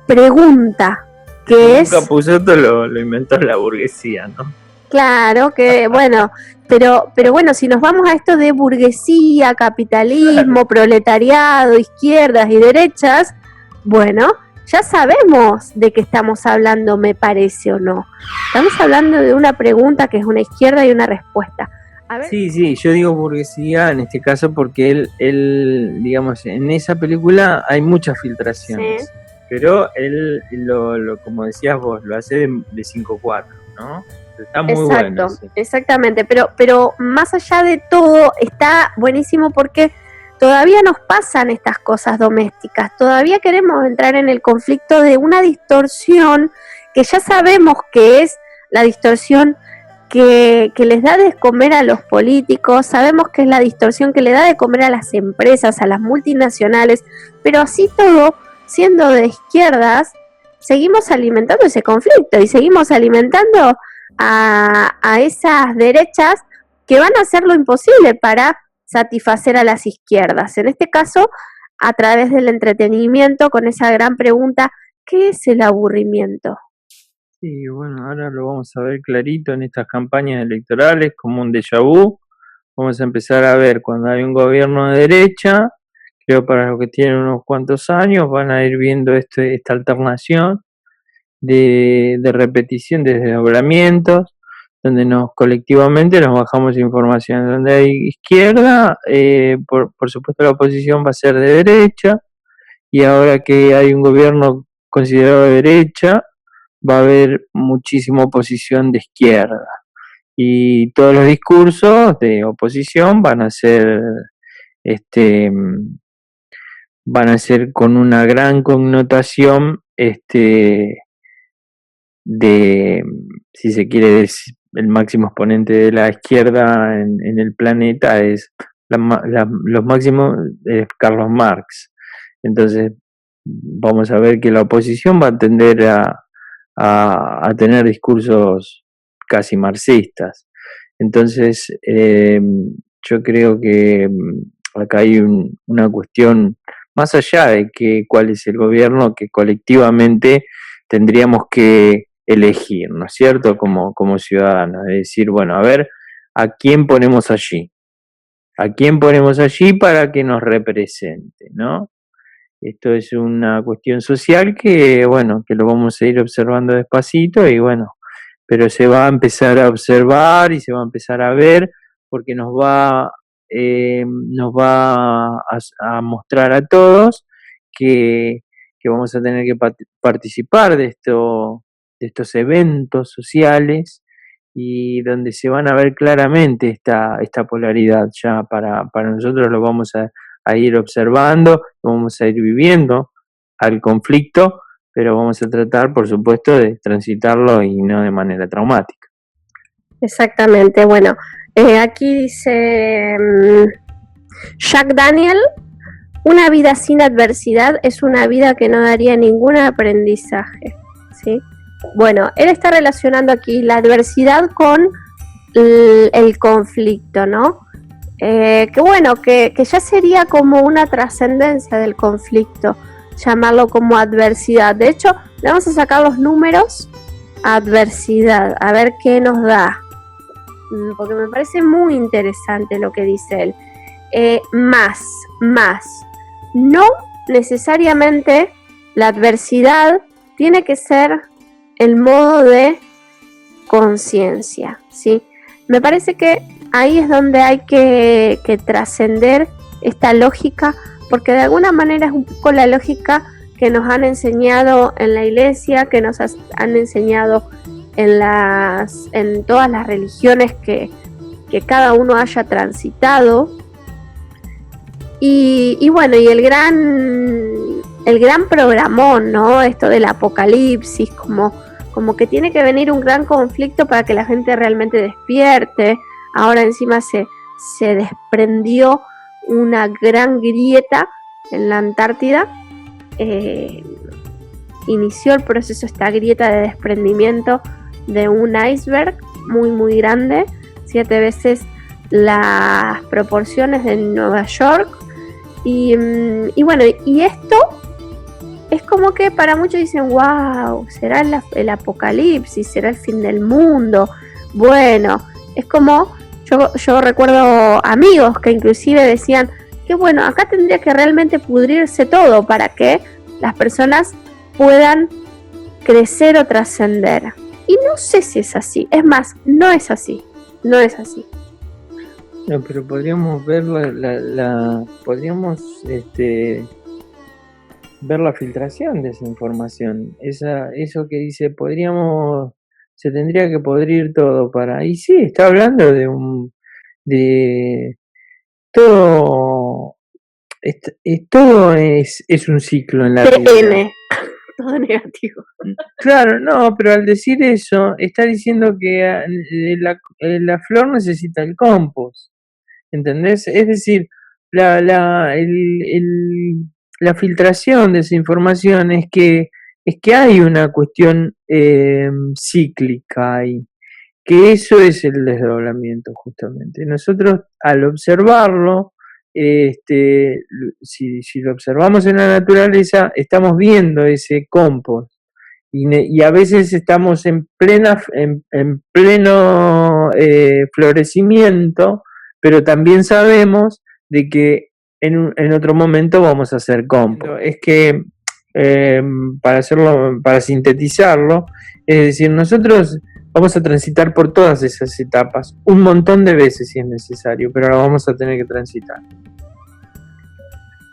pregunta que Un Capusotto lo inventó la burguesía, ¿no? Claro, que bueno, pero bueno, si nos vamos a esto de burguesía, capitalismo, proletariado, izquierdas y derechas, bueno, ya sabemos de qué estamos hablando, me parece o no. Estamos hablando de una pregunta que es una izquierda y una respuesta. A ver. Sí, yo digo burguesía en este caso porque él digamos, en esa película hay muchas filtraciones, sí. Pero él, como decías vos, lo hace de 5-4, ¿no? Está muy bueno. Sí. Exactamente, pero más allá de todo está buenísimo porque todavía nos pasan estas cosas domésticas, todavía queremos entrar en el conflicto de una distorsión que ya sabemos que es la distorsión que les da de comer a los políticos, sabemos que es la distorsión que le da de comer a las empresas, a las multinacionales, pero así todo, siendo de izquierdas, seguimos alimentando ese conflicto y seguimos alimentando a esas derechas que van a hacer lo imposible para satisfacer a las izquierdas. En este caso, a través del entretenimiento, con esa gran pregunta, ¿qué es el aburrimiento? Sí, bueno, ahora lo vamos a ver clarito en estas campañas electorales, como un déjà vu. Vamos a empezar a ver cuando hay un gobierno de derecha, creo para los que tienen unos cuantos años, van a ir viendo esta alternación de repetición, de desdoblamientos, donde colectivamente nos bajamos información. Donde hay izquierda, por supuesto la oposición va a ser de derecha, y ahora que hay un gobierno considerado de derecha, va a haber muchísima oposición de izquierda. Y todos los discursos de oposición van a ser con una gran connotación de, si se quiere decir, el máximo exponente de la izquierda en el planeta es los máximos es Carlos Marx. Entonces vamos a ver que la oposición va a tender a tener discursos casi marxistas. Entonces yo creo que acá hay una cuestión más allá de cuál es el gobierno que colectivamente tendríamos que elegir, ¿no es cierto? Como ciudadanos, es decir, bueno, a ver, ¿a quién ponemos allí? ¿A quién ponemos allí para que nos represente, ¿no? Esto es una cuestión social que, bueno, que lo vamos a ir observando despacito y bueno, pero se va a empezar a observar y se va a empezar a ver porque nos va a mostrar a todos que vamos a tener que participar de estos eventos sociales y donde se van a ver claramente esta polaridad. Ya para nosotros lo vamos a ir observando, vamos a ir viviendo al conflicto, pero vamos a tratar, por supuesto, de transitarlo y no de manera traumática. Exactamente, bueno, aquí dice Jack Daniel, una vida sin adversidad es una vida que no daría ningún aprendizaje, ¿sí? Bueno, él está relacionando aquí la adversidad con el conflicto, ¿no? Que bueno, que ya sería como una trascendencia del conflicto, llamarlo como adversidad. De hecho, le vamos a sacar los números adversidad, a ver qué nos da, porque me parece muy interesante lo que dice él. Más, no necesariamente la adversidad tiene que ser el modo de conciencia, ¿sí? Me parece que ahí es donde hay que trascender esta lógica, porque de alguna manera es un poco la lógica que nos han enseñado en la iglesia, que nos han enseñado en todas las religiones que cada uno haya transitado. Y bueno, y el gran programón, ¿no? Esto del apocalipsis, como que tiene que venir un gran conflicto para que la gente realmente despierte. Ahora encima se desprendió una gran grieta en la Antártida. Inició el proceso, esta grieta de desprendimiento de un iceberg muy muy grande, 7 veces las proporciones de Nueva York. Y bueno, y esto es como que para muchos dicen, wow, será el apocalipsis, será el fin del mundo. Bueno, es como, yo recuerdo amigos que inclusive decían que bueno, acá tendría que realmente pudrirse todo para que las personas puedan crecer o trascender. Y no sé si es así, es más, no es así. No, pero podríamos ver ver la filtración de esa información. Eso que dice, se tendría que podrir todo para. Y sí, está hablando de todo. Todo es un ciclo en la vida. Todo negativo. Claro, no, pero al decir eso, está diciendo que la flor necesita el compost. ¿Entendés? Es decir, la filtración de esa información es que hay una cuestión cíclica ahí, que eso es el desdoblamiento justamente. Nosotros al observarlo, si lo observamos en la naturaleza, estamos viendo ese compost. Y a veces estamos en pleno florecimiento, pero también sabemos de que en otro momento vamos a hacer compost. Es que para sintetizarlo, es decir, nosotros vamos a transitar por todas esas etapas un montón de veces si es necesario, pero la vamos a tener que transitar.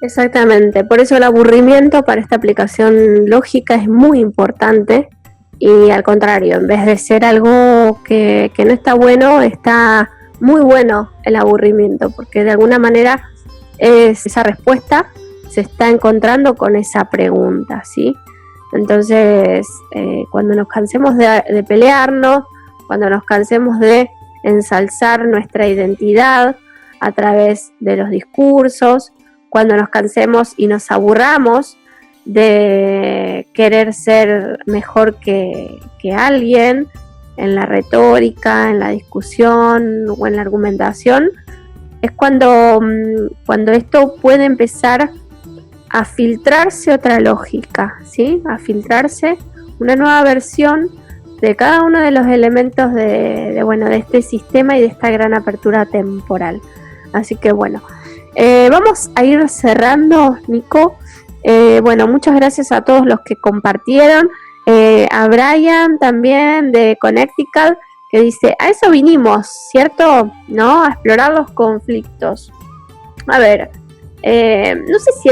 Exactamente, por eso el aburrimiento para esta aplicación lógica es muy importante y al contrario, en vez de ser algo que no está bueno, está muy bueno el aburrimiento, porque de alguna manera esa respuesta se está encontrando con esa pregunta, ¿sí? Entonces, cuando nos cansemos de pelearnos, cuando nos cansemos de ensalzar nuestra identidad a través de los discursos, cuando nos cansemos y nos aburramos de querer ser mejor que alguien en la retórica, en la discusión o en la argumentación, es cuando esto puede empezar a filtrarse otra lógica, ¿sí? A filtrarse una nueva versión de cada uno de los elementos de este sistema y de esta gran apertura temporal. Así que bueno, vamos a ir cerrando, Nico. Muchas gracias a todos los que compartieron. A Brian también de Connecticut, que dice, a eso vinimos, ¿cierto? ¿No? A explorar los conflictos. A ver, no sé si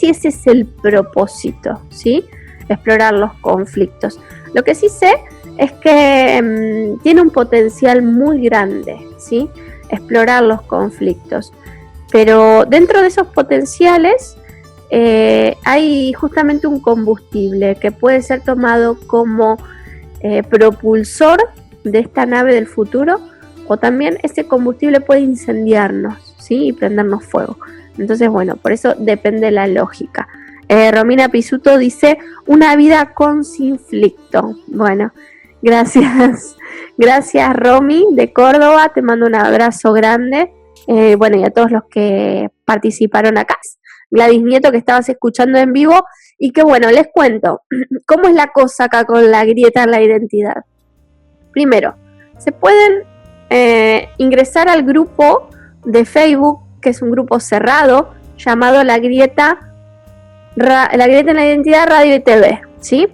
ese es el propósito, ¿sí? Explorar los conflictos. Lo que sí sé es que tiene un potencial muy grande, ¿sí? Explorar los conflictos. Pero dentro de esos potenciales hay justamente un combustible que puede ser tomado como propulsor de esta nave del futuro, o también ese combustible puede incendiarnos, ¿sí? Y prendernos fuego. Entonces, bueno, por eso depende la lógica. Romina Pisuto dice, una vida con conflicto. Bueno, gracias. Gracias, Romy, de Córdoba. Te mando un abrazo grande. Y a todos los que participaron acá. Gladys Nieto, que estabas escuchando en vivo. Y que bueno, les cuento cómo es la cosa acá con la grieta en la identidad. Primero, se pueden ingresar al grupo de Facebook, que es un grupo cerrado, llamado La Grieta en la Identidad Radio y TV, ¿sí?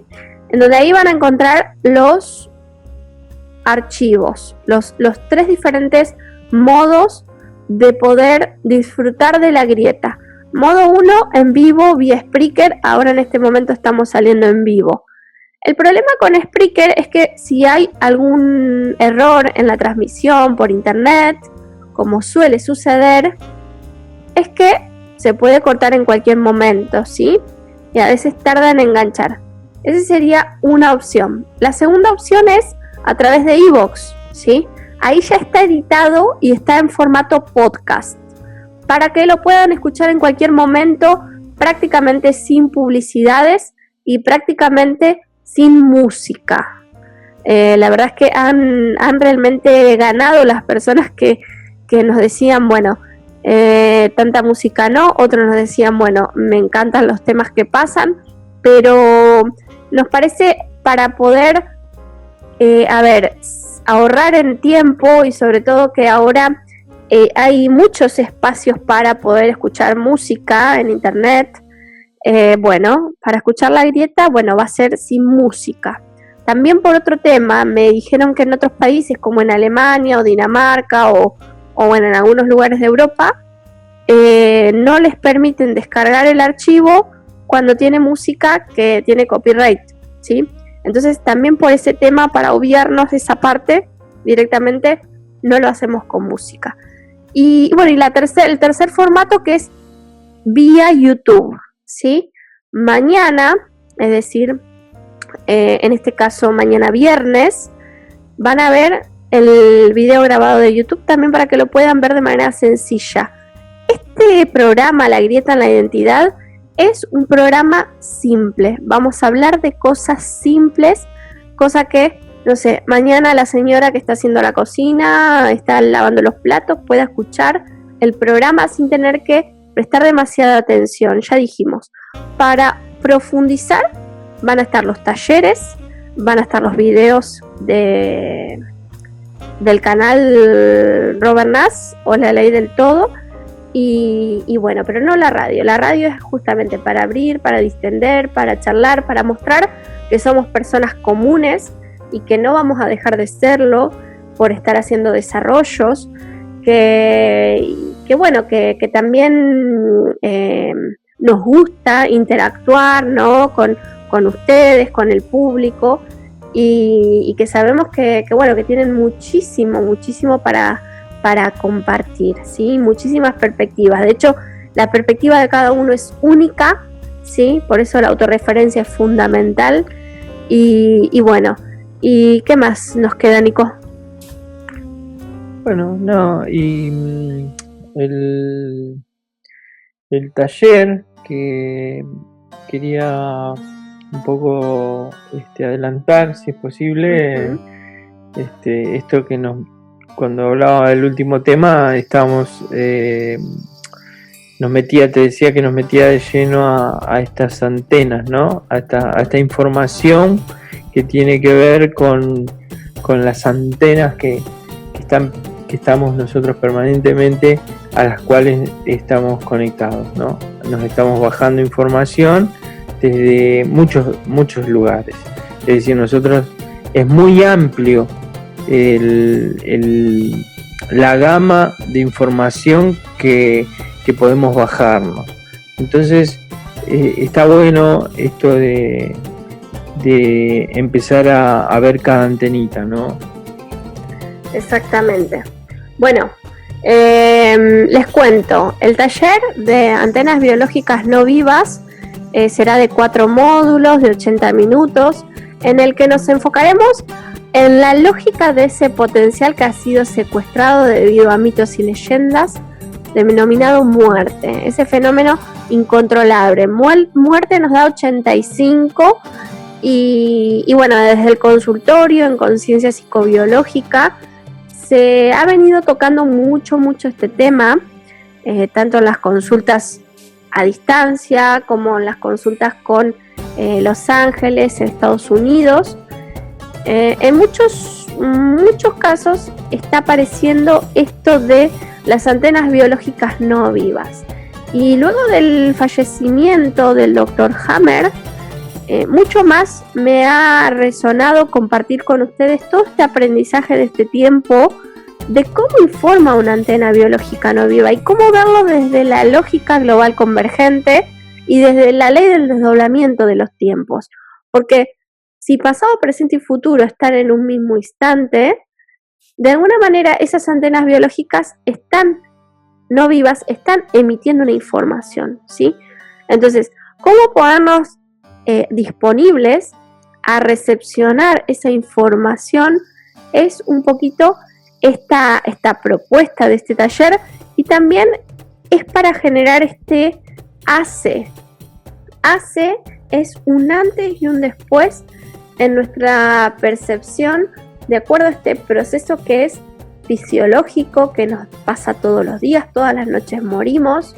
En donde ahí van a encontrar los archivos, los 3 diferentes modos de poder disfrutar de la grieta. Modo 1, en vivo, vía Spreaker. Ahora en este momento estamos saliendo en vivo. El problema con Spreaker es que si hay algún error en la transmisión por internet, como suele suceder, es que se puede cortar en cualquier momento, ¿sí? Y a veces tarda en enganchar. Esa sería una opción. La segunda opción es a través de iVoox, ¿sí? Ahí ya está editado y está en formato podcast, para que lo puedan escuchar en cualquier momento, prácticamente sin publicidades y prácticamente sin música. La verdad es que han realmente ganado las personas que nos decían, tanta música no. Otros nos decían, me encantan los temas que pasan. pero nos parece para poder, ahorrar en tiempo y sobre todo que ahora hay muchos espacios para poder escuchar música en internet. Para escuchar La Grieta, va a ser sin música. También por otro tema, me dijeron que en otros países como en Alemania o Dinamarca o en algunos lugares de Europa, no les permiten descargar el archivo cuando tiene música que tiene copyright, ¿sí? Entonces también por ese tema, para obviarnos esa parte, directamente no lo hacemos con música. Y el tercer formato, que es vía YouTube, ¿sí? Mañana, es decir, en este caso mañana viernes, van a ver el video grabado de YouTube también para que lo puedan ver de manera sencilla. Este programa, La Grieta en la Identidad, es un programa simple. Vamos a hablar de cosas simples, cosa que, mañana la señora que está haciendo la cocina, está lavando los platos, pueda escuchar el programa sin tener que prestar demasiada atención. Ya dijimos, para profundizar van a estar los talleres, van a estar los videos del canal Robert Nass o La Ley del Todo, pero no la radio. La radio es justamente para abrir, para distender, para charlar, para mostrar que somos personas comunes y que no vamos a dejar de serlo por estar haciendo desarrollos, que también nos gusta interactuar, ¿no? con ustedes, con el público, y que sabemos que tienen muchísimo para compartir, ¿sí? Muchísimas perspectivas. De hecho, la perspectiva de cada uno es única, ¿sí? Por eso la autorreferencia es fundamental. ¿Y qué más nos queda, Nico? El taller que quería un poco adelantar, si es posible, Uh-huh. esto que cuando hablaba del último tema, estábamos, te decía que nos metía de lleno a estas antenas, ¿no? A esta información que tiene que ver con las antenas que estamos nosotros permanentemente, a las cuales estamos conectados, ¿no? Nos estamos bajando información desde muchos lugares. Es decir, nosotros, es muy amplio la gama de información que podemos bajarnos. Entonces está bueno esto de empezar a ver cada antenita, ¿no? Exactamente. Les cuento, el taller de antenas biológicas no vivas será de 4 módulos de 80 minutos, en el que nos enfocaremos en la lógica de ese potencial que ha sido secuestrado debido a mitos y leyendas, denominado muerte, ese fenómeno incontrolable. Muerte nos da 85, y desde el consultorio en conciencia psicobiológica se ha venido tocando mucho este tema, tanto en las consultas a distancia como en las consultas con Los Ángeles, en Estados Unidos. En muchos casos está apareciendo esto de las antenas biológicas no vivas. Y luego del fallecimiento del Dr. Hammer, mucho más me ha resonado compartir con ustedes todo este aprendizaje de este tiempo, de cómo informa una antena biológica no viva y cómo verlo desde la lógica global convergente y desde la ley del desdoblamiento de los tiempos. Porque si pasado, presente y futuro están en un mismo instante, de alguna manera esas antenas biológicas están no vivas, están emitiendo una información, ¿sí? Entonces, ¿cómo ponernos disponibles a recepcionar esa información? Es un poquito esta propuesta de este taller, y también es para generar este ACE. ACE es un antes y un después en nuestra percepción, de acuerdo a este proceso que es fisiológico, que nos pasa todos los días, todas las noches morimos,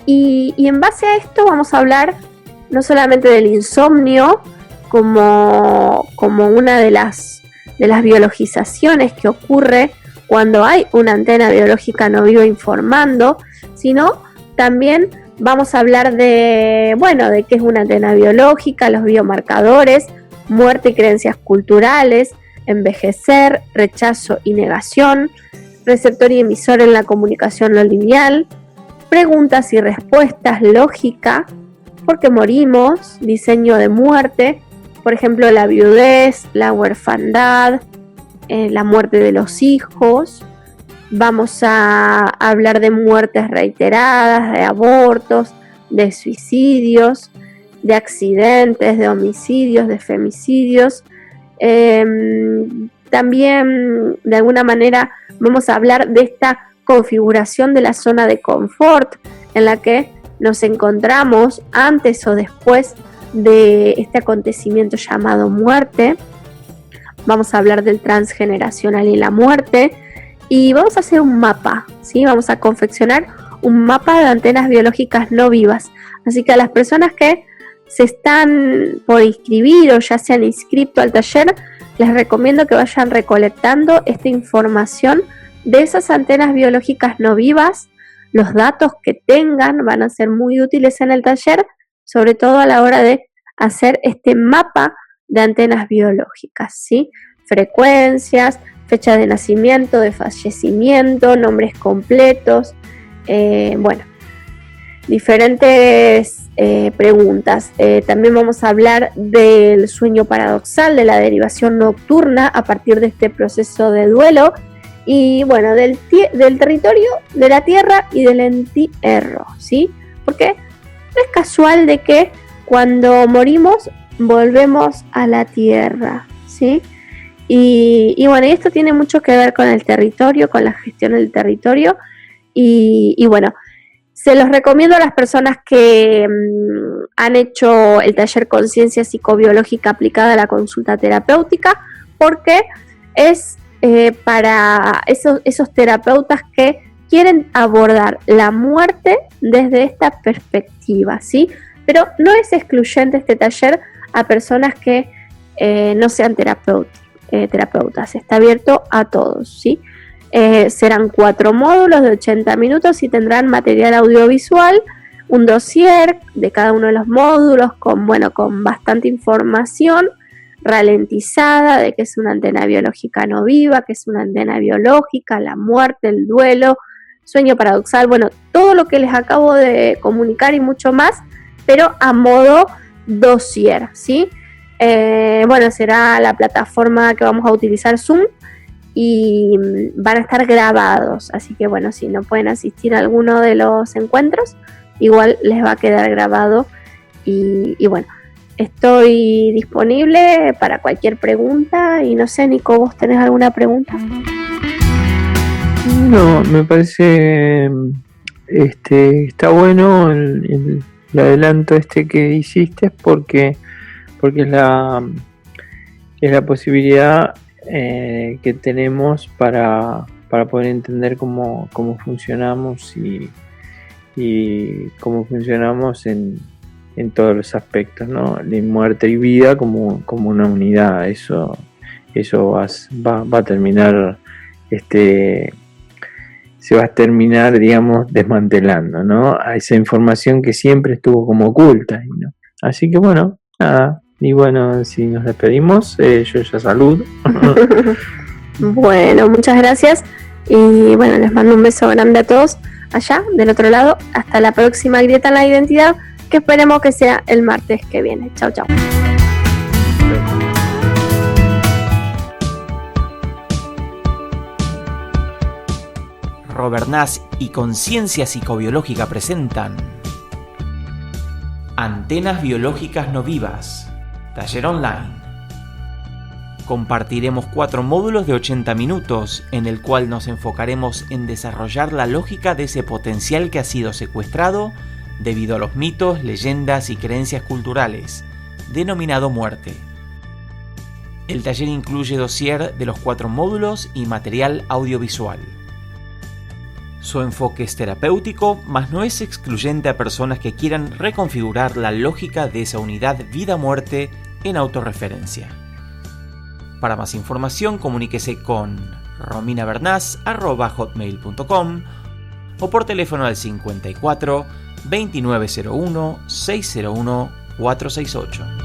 y en base a esto vamos a hablar no solamente del insomnio como una de las biologizaciones que ocurre cuando hay una antena biológica no viva informando, sino también vamos a hablar de qué es una antena biológica, los biomarcadores, muerte y creencias culturales, envejecer, rechazo y negación, receptor y emisor en la comunicación no lineal, preguntas y respuestas, lógica, por qué morimos, diseño de muerte, por ejemplo la viudez, la huerfandad, la muerte de los hijos. Vamos a hablar de muertes reiteradas, de abortos, de suicidios, de accidentes, de homicidios, de femicidios. También de alguna manera vamos a hablar de esta configuración de la zona de confort en la que nos encontramos antes o después de este acontecimiento llamado muerte. Vamos a hablar del transgeneracional y la muerte y vamos a hacer un mapa, ¿sí? Vamos a confeccionar un mapa de antenas biológicas no vivas. Así que a las personas que se están por inscribir o ya se han inscrito al taller, les recomiendo que vayan recolectando esta información de esas antenas biológicas no vivas. Los datos que tengan van a ser muy útiles en el taller, sobre todo a la hora de hacer este mapa de antenas biológicas, ¿sí? Frecuencias, fecha de nacimiento, de fallecimiento, nombres completos, diferentes preguntas. También vamos a hablar del sueño paradoxal, de la derivación nocturna a partir de este proceso de duelo y del territorio, de la Tierra y del entierro, ¿sí? Porque no es casual de que cuando morimos volvemos a la Tierra, ¿sí? Y esto tiene mucho que ver con el territorio, con la gestión del territorio se los recomiendo a las personas que han hecho el taller Conciencia Psicobiológica aplicada a la consulta terapéutica, porque es para esos terapeutas que quieren abordar la muerte desde esta perspectiva, ¿sí? Pero no es excluyente este taller a personas que no sean terapeutas, está abierto a todos, ¿sí? Serán 4 módulos de 80 minutos y tendrán material audiovisual, un dossier de cada uno de los módulos con bastante información ralentizada de qué es una antena biológica no viva, qué es una antena biológica, la muerte, el duelo, sueño paradoxal, todo lo que les acabo de comunicar y mucho más, pero a modo dossier, ¿sí? Será la plataforma que vamos a utilizar, Zoom, y van a estar grabados, así que si no pueden asistir a alguno de los encuentros, igual les va a quedar grabado y estoy disponible para cualquier pregunta y no sé, Nico, ¿vos tenés alguna pregunta? No, me parece está bueno el adelanto que hiciste porque es la posibilidad que tenemos para poder entender cómo funcionamos y cómo funcionamos en todos los aspectos, ¿no? De muerte y vida como una unidad. Eso va a terminar se va a terminar, digamos, desmantelando, ¿no? A esa información que siempre estuvo como oculta, ¿no? Así que nada. Y si nos despedimos, yo ya saludo. Muchas gracias. Y les mando un beso grande a todos allá, del otro lado. Hasta la próxima Grieta en la Identidad, que esperemos que sea el martes que viene. Chau, chau. Robert Nass y Conciencia Psicobiológica presentan Antenas Biológicas No Vivas, taller online. Compartiremos 4 módulos de 80 minutos en el cual nos enfocaremos en desarrollar la lógica de ese potencial que ha sido secuestrado debido a los mitos, leyendas y creencias culturales, denominado muerte. El taller incluye dossier de los 4 módulos y material audiovisual. Su enfoque es terapéutico, mas no es excluyente a personas que quieran reconfigurar la lógica de esa unidad vida-muerte en autorreferencia. Para más información, comuníquese con rominavernaz@hotmail.com o por teléfono al 54 2901 601 468.